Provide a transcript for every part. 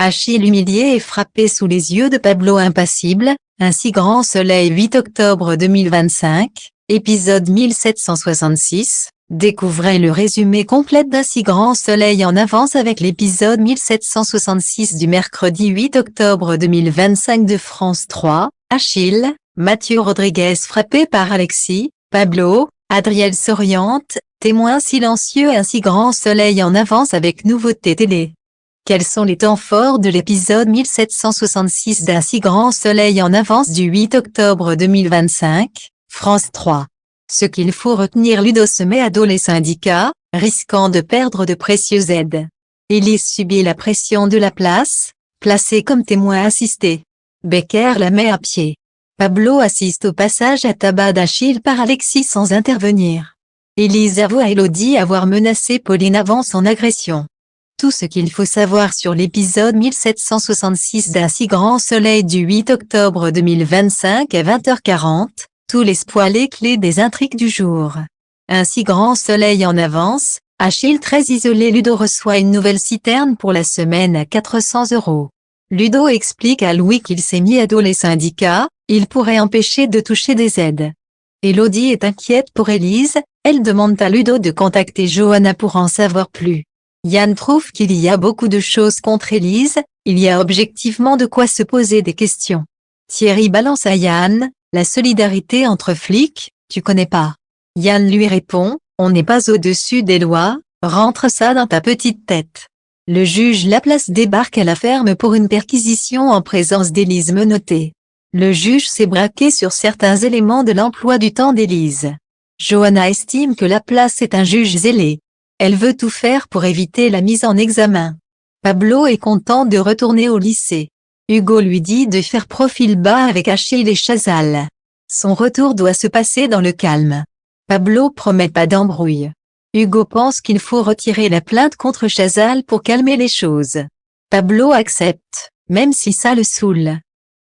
Achille humilié et frappé sous les yeux de Pablo impassible, un si grand soleil 8 octobre 2025, épisode 1766, découvrez le résumé complet d'un si grand soleil en avance avec l'épisode 1766 du mercredi 8 octobre 2025 de France 3, Achille, Mathieu Rodriguez frappé par Alexis, Pablo, Adriel s'oriente, témoin silencieux un si grand soleil en avance avec nouveauté télé. Quels sont les temps forts de l'épisode 1766 d'un si grand soleil en avance du 8 octobre 2025, France 3. Ce qu'il faut retenir: Ludo se met à dos les syndicats, risquant de perdre de précieuses aides. Élise subit la pression de la place, placée comme témoin assisté. Becker la met à pied. Pablo assiste au passage à tabac d'Achille par Alexis sans intervenir. Élise avoue à Elodie avoir menacé Pauline avant son agression. Tout ce qu'il faut savoir sur l'épisode 1766 d'un si grand soleil du 8 octobre 2025 à 20h40, tous les spoilers clés des intrigues du jour. Un si grand soleil en avance, Achille très isolé. Ludo reçoit une nouvelle citerne pour la semaine à 400 €. Ludo explique à Louis qu'il s'est mis à dos les syndicats, il pourrait empêcher de toucher des aides. Elodie est inquiète pour Élise, elle demande à Ludo de contacter Johanna pour en savoir plus. Yann trouve qu'il y a beaucoup de choses contre Élise, il y a objectivement de quoi se poser des questions. Thierry balance à Yann, la solidarité entre flics, tu connais pas. Yann lui répond, on n'est pas au-dessus des lois, rentre ça dans ta petite tête. Le juge Laplace débarque à la ferme pour une perquisition en présence d'Élise menottée. Le juge s'est braqué sur certains éléments de l'emploi du temps d'Élise. Johanna estime que Laplace est un juge zélé. Elle veut tout faire pour éviter la mise en examen. Pablo est content de retourner au lycée. Hugo lui dit de faire profil bas avec Achille et Chazal. Son retour doit se passer dans le calme. Pablo promet pas d'embrouille. Hugo pense qu'il faut retirer la plainte contre Chazal pour calmer les choses. Pablo accepte, même si ça le saoule.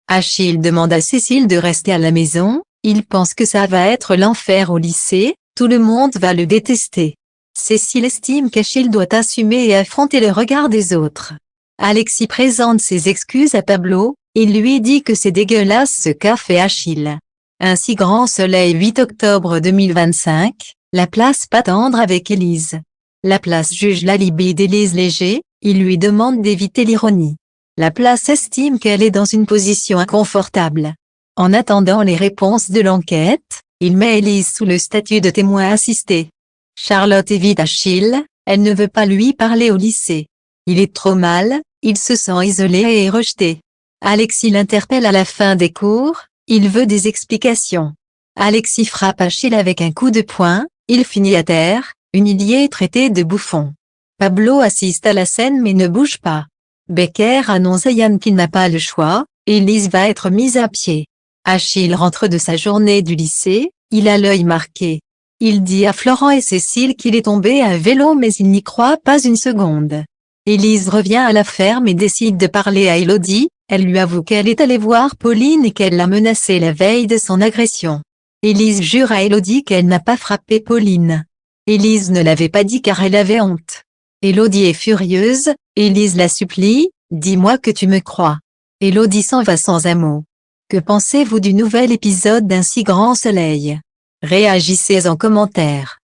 Achille demande à Cécile de rester à la maison, il pense que ça va être l'enfer au lycée, tout le monde va le détester. Cécile estime qu'Achille doit assumer et affronter le regard des autres. Alexis présente ses excuses à Pablo, il lui dit que c'est dégueulasse ce qu'a fait Achille. Un si grand soleil 8 octobre 2025, la place pas tendre avec Élise. La place juge l'alibi d'Élise léger, il lui demande d'éviter l'ironie. La place estime qu'elle est dans une position inconfortable. En attendant les réponses de l'enquête, il met Élise sous le statut de témoin assisté. Charlotte évite Achille, elle ne veut pas lui parler au lycée. Il est trop mal, il se sent isolé et rejeté. Alexis l'interpelle à la fin des cours, il veut des explications. Alexis frappe Achille avec un coup de poing, il finit à terre, humilié et traité de bouffon. Pablo assiste à la scène mais ne bouge pas. Becker annonce à Yann qu'il n'a pas le choix, Élise va être mise à pied. Achille rentre de sa journée du lycée, il a l'œil marqué. Il dit à Florent et Cécile qu'il est tombé à vélo mais il n'y croit pas une seconde. Élise revient à la ferme et décide de parler à Elodie, elle lui avoue qu'elle est allée voir Pauline et qu'elle l'a menacée la veille de son agression. Élise jure à Elodie qu'elle n'a pas frappé Pauline. Élise ne l'avait pas dit car elle avait honte. Elodie est furieuse, Élise la supplie, dis-moi que tu me crois. Elodie s'en va sans un mot. Que pensez-vous du nouvel épisode d'un si grand soleil? Réagissez en commentaire.